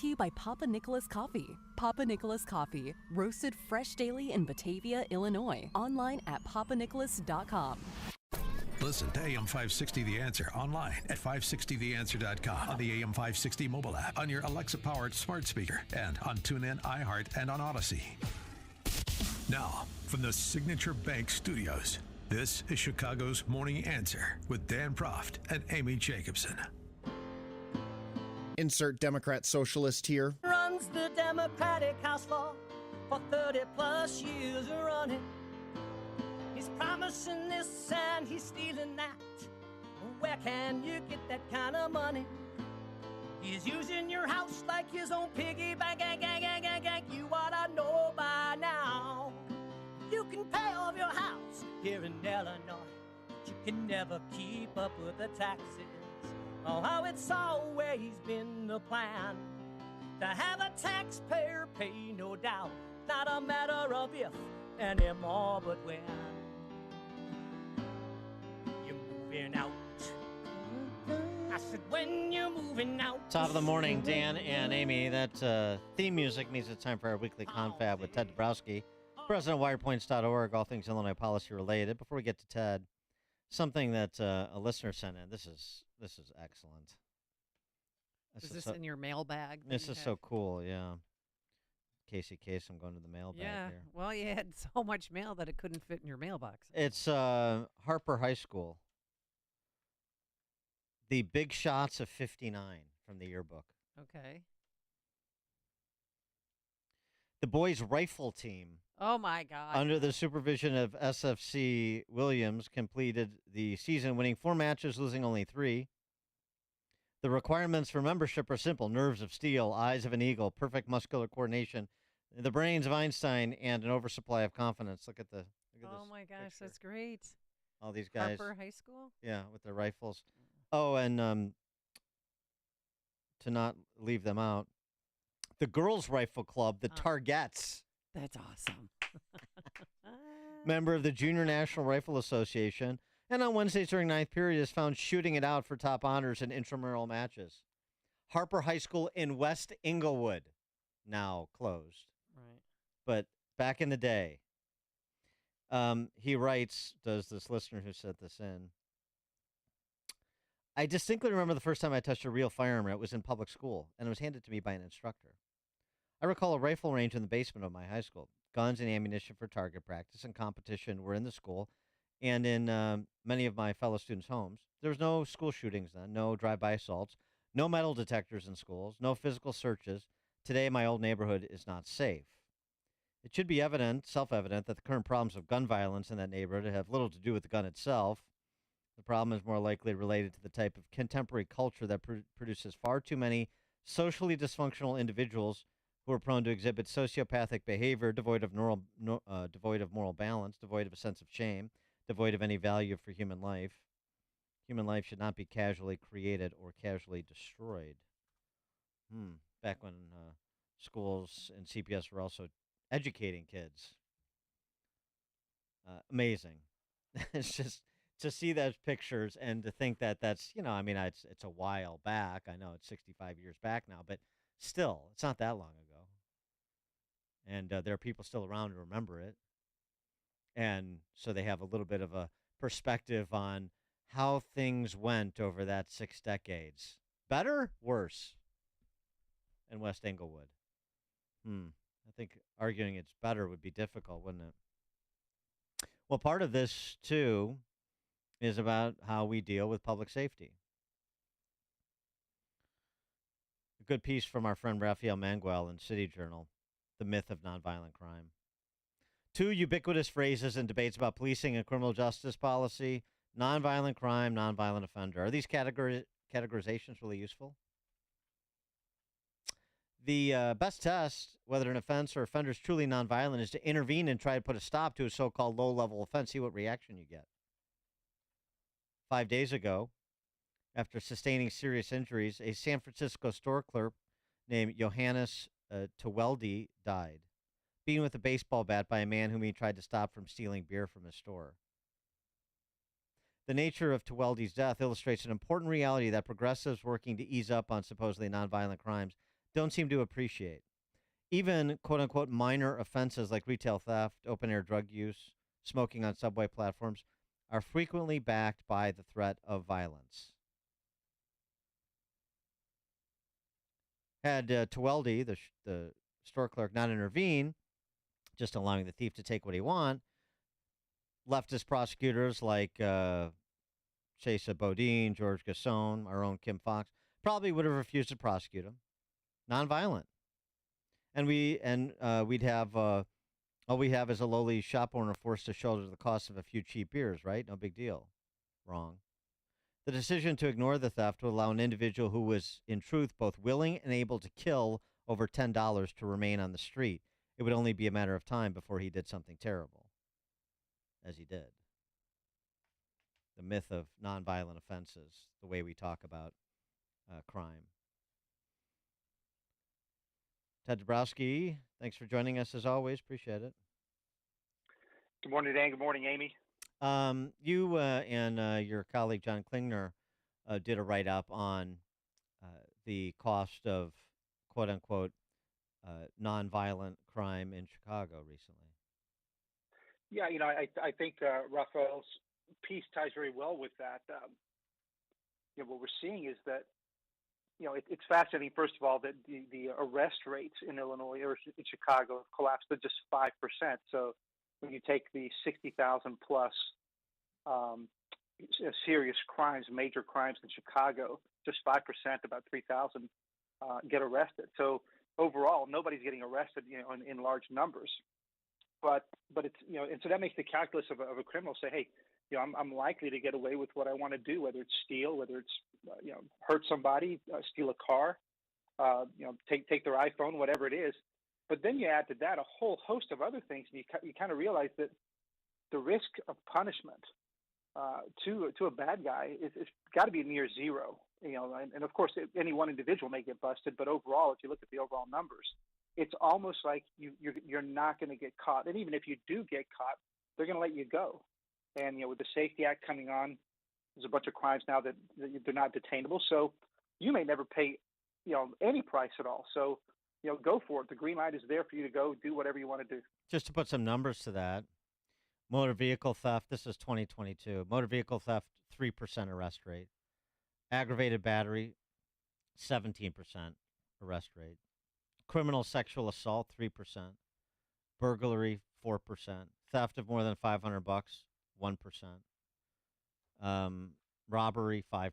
to you by Papa Nicholas Coffee. Papa Nicholas Coffee, roasted fresh daily in Batavia, Illinois. Online at papanicholas.com. Listen to AM 560 The Answer online at 560theanswer.com, on the AM 560 mobile app, on your Alexa-powered smart speaker, and on TuneIn, iHeart, and on Odyssey. Now, from the Signature Bank Studios, this is Chicago's Morning Answer with Dan Proft and Amy Jacobson. Insert Democrat socialist here. Runs the Democratic House floor for 30 plus years running. He's promising this and he's stealing that. Where can you get that kind of money? He's using your house like his own piggy bank. You ought to know by now. You can pay off your house here in Illinois, but you can never keep up with the taxes. Oh, how it's always been the plan to have a taxpayer pay, no doubt. Not a matter of if anymore, but when you're moving out. I said when you're moving out. Top of the morning, Dan and Amy. That theme music means it's time for our weekly confab with Ted Dabrowski, president of Wirepoints.org, all things Illinois policy related. Before we get to Ted, something that a listener sent in. This is excellent. Is this in your mailbag? This is so cool, yeah. Casey Case, I'm going to the mailbag here. Well, you had so much mail that it couldn't fit in your mailbox. It's Harper High School. The Big Shots of 59 from the yearbook. Okay. The boys' rifle team, Oh, my God. under the supervision of SFC Williams, completed the season, winning 4 matches, losing only 3. The requirements for membership are simple: nerves of steel, eyes of an eagle, perfect muscular coordination, the brains of Einstein, and an oversupply of confidence. Look at this. Oh, my gosh, picture. that's great. All these guys. Harper High School? Yeah, with their rifles. Oh, and to not leave them out, the girls' rifle club, the Targets, That's awesome. member of the Junior National Rifle Association, and on Wednesdays during ninth period is found shooting it out for top honors in intramural matches. Harper High School in West Inglewood, now closed. Right. But back in the day, he writes, does this listener who sent this in, I distinctly remember the first time I touched a real firearm. It was in public school, and it was handed to me by an instructor. I recall a rifle range in the basement of my high school. Guns and ammunition for target practice and competition were in the school and in many of my fellow students' homes. There was no school shootings then, no drive-by assaults, no metal detectors in schools, no physical searches. Today, my old neighborhood is not safe. It should be self-evident, that the current problems of gun violence in that neighborhood have little to do with the gun itself. The problem is more likely related to the type of contemporary culture that produces far too many socially dysfunctional individuals who are prone to exhibit sociopathic behavior, devoid of moral balance, devoid of a sense of shame, devoid of any value for human life. Human life should not be casually created or casually destroyed. Back when schools and CPS were also educating kids. Amazing. It's just to see those pictures and to think that that's, it's a while back. I know it's 65 years back now, but still, it's not that long ago. And there are people still around to remember it. And so they have a little bit of a perspective on how things went over that 6 decades. Better? Worse? In West Englewood. I think arguing it's better would be difficult, wouldn't it? Well, part of this, too, is about how we deal with public safety. A good piece from our friend Rafael Manguel in City Journal, The Myth of Nonviolent Crime. 2 ubiquitous phrases in debates about policing and criminal justice policy: nonviolent crime, nonviolent offender. Are these categorizations really useful? The best test whether an offense or offender is truly nonviolent is to intervene and try to put a stop to a so-called low-level offense. See what reaction you get. 5 days ago, after sustaining serious injuries, a San Francisco store clerk named Johannes Teweldy died, beaten with a baseball bat by a man whom he tried to stop from stealing beer from his store. The nature of Teweldy's death illustrates an important reality that progressives working to ease up on supposedly nonviolent crimes don't seem to appreciate. Even quote unquote minor offenses like retail theft, open air drug use, smoking on subway platforms are frequently backed by the threat of violence. Had Tweldy, the store clerk, not intervene, just allowing the thief to take what he want, leftist prosecutors like Chesa Bodine, George Gasson, our own Kim Fox, probably would have refused to prosecute him. Nonviolent. And we'd have all we have is a lowly shop owner forced to shoulder the cost of a few cheap beers, right? No big deal. Wrong. The decision to ignore the theft would allow an individual who was, in truth, both willing and able to kill over $10 to remain on the street. It would only be a matter of time before he did something terrible, as he did. The myth of nonviolent offenses, the way we talk about crime. Ted Dabrowski, thanks for joining us as always. Appreciate it. Good morning, Dan. Good morning, Amy. You and your colleague John Klingner did a write-up on the cost of quote-unquote nonviolent crime in Chicago recently. Yeah, I think Raphael's piece ties very well with that. What we're seeing is that, it's fascinating, first of all, that the arrest rates in Illinois or in Chicago have collapsed to just 5%. So when you take the 60,000 plus serious crimes, major crimes in Chicago, just 5%, about 3,000 get arrested. So overall, nobody's getting arrested, in large numbers. But it's, and so that makes the calculus of a criminal say, hey, I'm likely to get away with what I want to do, whether it's steal, whether it's hurt somebody, steal a car, take their iPhone, whatever it is. But then you add to that a whole host of other things, and you kind of realize that the risk of punishment to a bad guy is got to be near zero. And of course, any one individual may get busted, but overall, if you look at the overall numbers, it's almost like you're not going to get caught. And even if you do get caught, they're going to let you go. And with the Safety Act coming on, there's a bunch of crimes now that they're not detainable. So you may never pay, any price at all. So go for it. The green light is there for you to go do whatever you want to do. Just to put some numbers to that, motor vehicle theft, this is 2022. Motor vehicle theft, 3% arrest rate. Aggravated battery, 17% arrest rate. Criminal sexual assault, 3%. Burglary, 4%. Theft of more than $500, 1%. Robbery, 5%.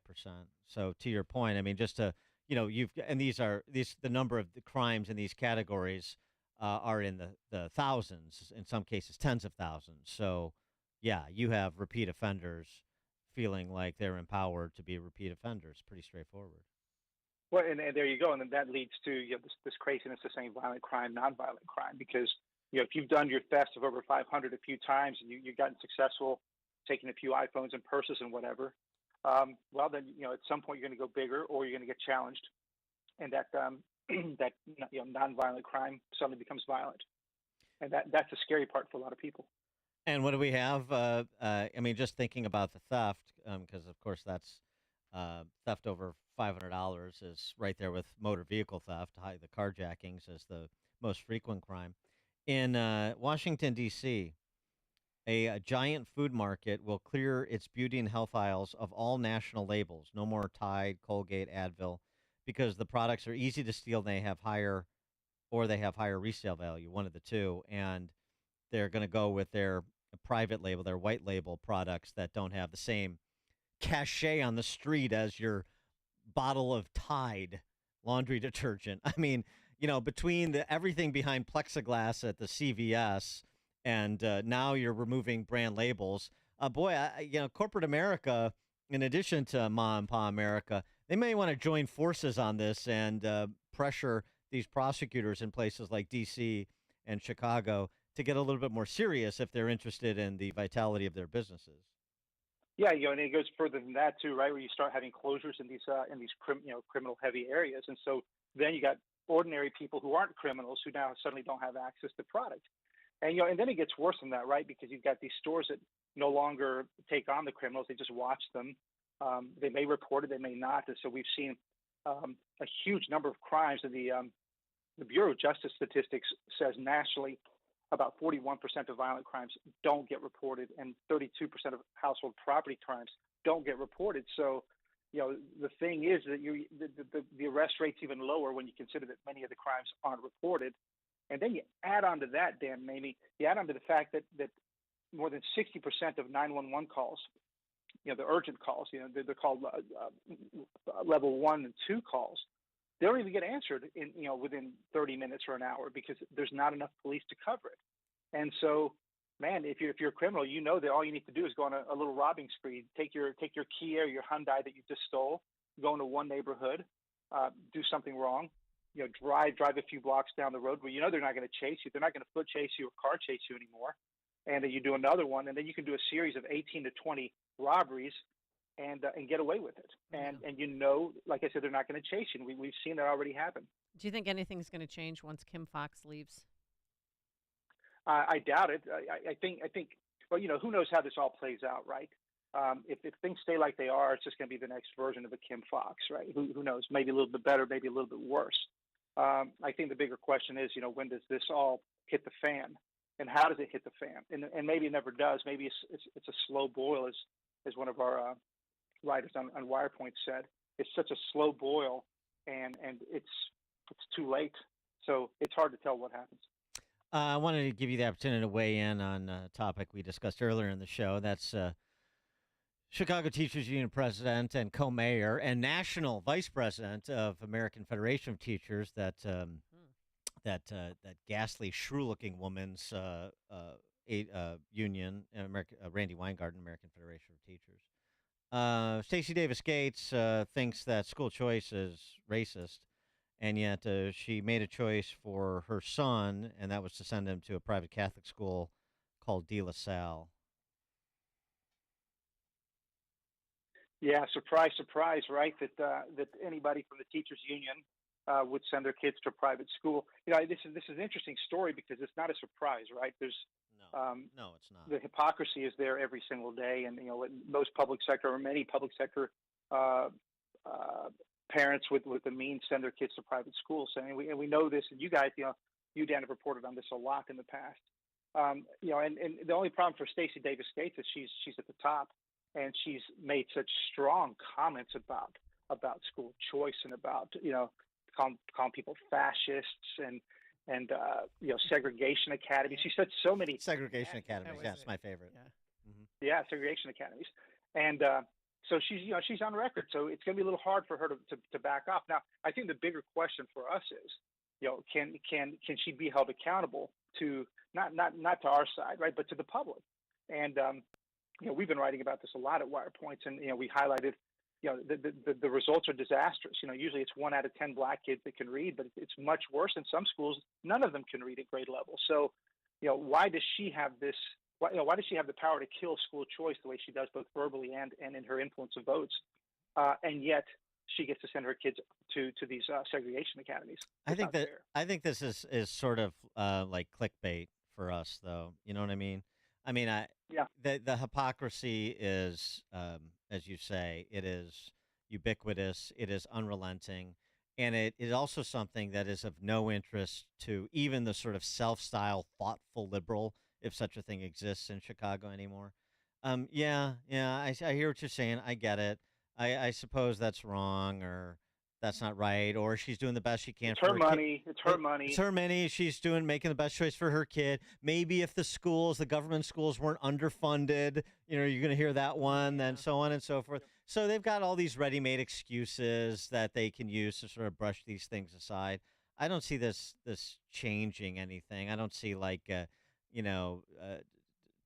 So to your point, I mean, just to, the number of the crimes in these categories are in the thousands, in some cases tens of thousands. So yeah, you have repeat offenders feeling like they're empowered to be repeat offenders. Pretty straightforward. Well, and there you go. And then that leads to this craziness of saying violent crime, nonviolent crime, because if you've done your theft of over 500 a few times and you've gotten successful taking a few iPhones and purses and whatever, well, then at some point you're going to go bigger or you're going to get challenged, and that nonviolent crime suddenly becomes violent, and that's the scary part for a lot of people. And what do we have? I mean, just thinking about the theft, because of course that's theft over $500 is right there with motor vehicle theft. The carjackings is the most frequent crime. In Washington, D.C., a giant food market will clear its beauty and health aisles of all national labels. No more Tide, Colgate, Advil, because the products are easy to steal. They have higher resale value, one of the two, and they're going to go with their private label, their white label products that don't have the same cachet on the street as your bottle of Tide laundry detergent. I mean, between everything behind plexiglass at the CVS and now you're removing brand labels. Corporate America, in addition to Ma and Pa America, they may want to join forces on this and pressure these prosecutors in places like D.C. and Chicago to get a little bit more serious if they're interested in the vitality of their businesses. Yeah, and it goes further than that too, right? Where you start having closures in these criminal heavy areas, and so then you got ordinary people who aren't criminals who now suddenly don't have access to product, and and then it gets worse than that, right? Because you've got these stores that no longer take on the criminals; they just watch them. They may report it, they may not, and so we've seen a huge number of crimes, and the Bureau of Justice Statistics says nationally about 41% of violent crimes don't get reported, and 32% of household property crimes don't get reported. So, the thing is that the arrest rate's even lower when you consider that many of the crimes aren't reported. And then you add on to that, Dan, Mamie, you add on to the fact that more than 60% of 911 calls, the urgent calls, they're called level 1 and 2 calls, they don't even get answered within 30 minutes or an hour because there's not enough police to cover it. And so, man, if you're a criminal, that all you need to do is go on a little robbing spree. Take your Kia or your Hyundai that you just stole, go into one neighborhood, do something wrong, drive a few blocks down the road where they're not going to chase you, they're not going to foot chase you or car chase you anymore, and then you do another one, and then you can do a series of 18 to 20 robberies and get away with it. And like I said, they're not going to chase you. We've seen that already happen. Do you think anything's going to change once Kim Foxx leaves? I doubt it. I think. Well, who knows how this all plays out, right? If things stay like they are, it's just going to be the next version of a Kim Foxx, right? Who knows? Maybe a little bit better, maybe a little bit worse. I think the bigger question is, when does this all hit the fan, and how does it hit the fan? And maybe it never does. Maybe it's a slow boil, as one of our writers on Wirepoints said. It's such a slow boil, and it's too late. So it's hard to tell what happens. I wanted to give you the opportunity to weigh in on a topic we discussed earlier in the show. That's Chicago Teachers Union president and co-mayor and national vice president of American Federation of Teachers, that ghastly, shrew-looking woman's union, Randy Weingarten, American Federation of Teachers. Stacey Davis Gates thinks that school choice is racist. And yet she made a choice for her son, and that was to send him to a private Catholic school called De La Salle. Yeah, surprise, surprise, right? That anybody from the teachers union would send their kids to a private school. This is an interesting story because it's not a surprise, right? There's no, it's not. The hypocrisy is there every single day, and most public sector or many public sector parents with the means send their kids to private schools, and we know this. And you guys, you Dan have reported on this a lot in the past. And the only problem for Stacey Davis Gates is she's at the top, and she's made such strong comments about school choice and about calling people fascists and segregation academies. She said so many segregation academies. Yeah, it's my favorite. Yeah, yeah, segregation academies, and. So she's on record. So it's going to be a little hard for her to back off. Now, I think the bigger question for us is, can she be held accountable to not to our side, right, but to the public? And we've been writing about this a lot at Wirepoints, and we highlighted, the results are disastrous. Usually it's 1 out of 10 black kids that can read, but it's much worse in some schools. None of them can read at grade level. So, why does she have this? Why does she have the power to kill school choice the way she does, both verbally and in her influence of votes? And yet she gets to send her kids to these segregation academies. I think this is sort of like clickbait for us, though. You know what I mean? The hypocrisy is, as you say, it is ubiquitous. It is unrelenting. And it is also something that is of no interest to even the sort of self-styled, thoughtful liberal, if such a thing exists in Chicago anymore. I hear what you're saying. I get it. I suppose that's wrong, or that's not right, or she's doing the best she can it's for her money. It's her money. It's her money. She's making the best choice for her kid. Maybe if the government schools weren't underfunded, you're going to hear that one, then so on and so forth. So they've got all these ready-made excuses that they can use to sort of brush these things aside. I don't see this changing anything. I don't see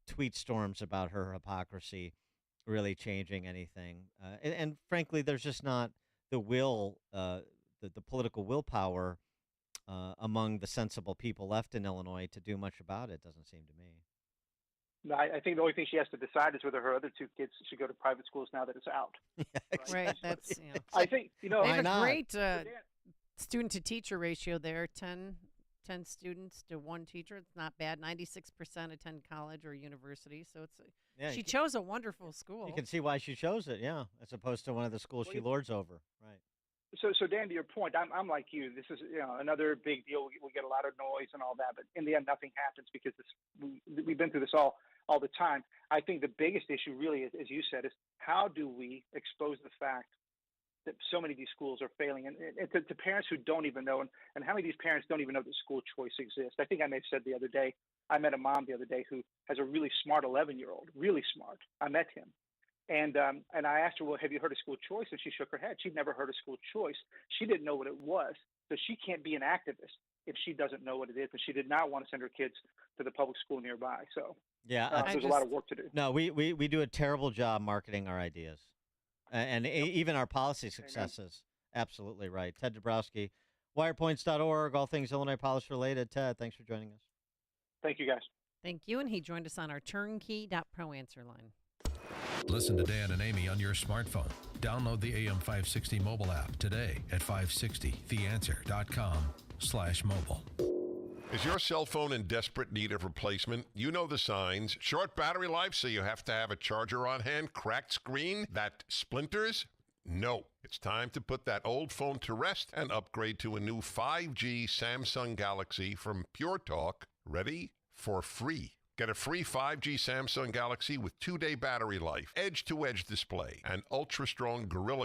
tweet storms about her hypocrisy really changing anything. And frankly, there's just not the will, the political willpower among the sensible people left in Illinois to do much about it, doesn't seem to me. No, I think the only thing she has to decide is whether her other 2 kids should go to private schools now that it's out. Yeah, exactly. Right. That's I think they have a great student to teacher ratio there. 10 students to 1 teacher. It's not bad. 96% attend college or university. So she chose a wonderful school. You can see why she chose it, yeah, as opposed to one of the schools she lords over. Right. So Dan, to your point, I'm like you. This is another big deal. We get a lot of noise and all that, but in the end, nothing happens because we've been through this all the time. I think the biggest issue, really, as you said, is how do we expose the fact that so many of these schools are failing, and to parents who don't even know, and how many of these parents don't even know that school choice exists. I think I may have said the other day, I met a mom the other day who has a really smart 11-year-old, really smart. I met him. And I asked her, well, have you heard of school choice? And she shook her head. She'd never heard of school choice. She didn't know what it was. So she can't be an activist if she doesn't know what it is. And she did not want to send her kids to the public school nearby. So there's a lot of work to do. No, we do a terrible job marketing our ideas and even our policy successes. Amen. Absolutely right. Ted Dabrowski, wirepoints.org, all things Illinois policy related. Ted, thanks for joining us. Thank you, guys. Thank you. And he joined us on our turnkey.pro answer line. Listen to Dan and Amy on your smartphone. Download the AM560 mobile app today at 560theanswer.com/mobile. Is your cell phone in desperate need of replacement? You know the signs. Short battery life, so you have to have a charger on hand. Cracked screen that splinters? No. It's time to put that old phone to rest and upgrade to a new 5G Samsung Galaxy from Pure Talk. Ready? For free. Get a free 5G Samsung Galaxy with 2-day battery life, edge-to-edge display, and ultra-strong Gorilla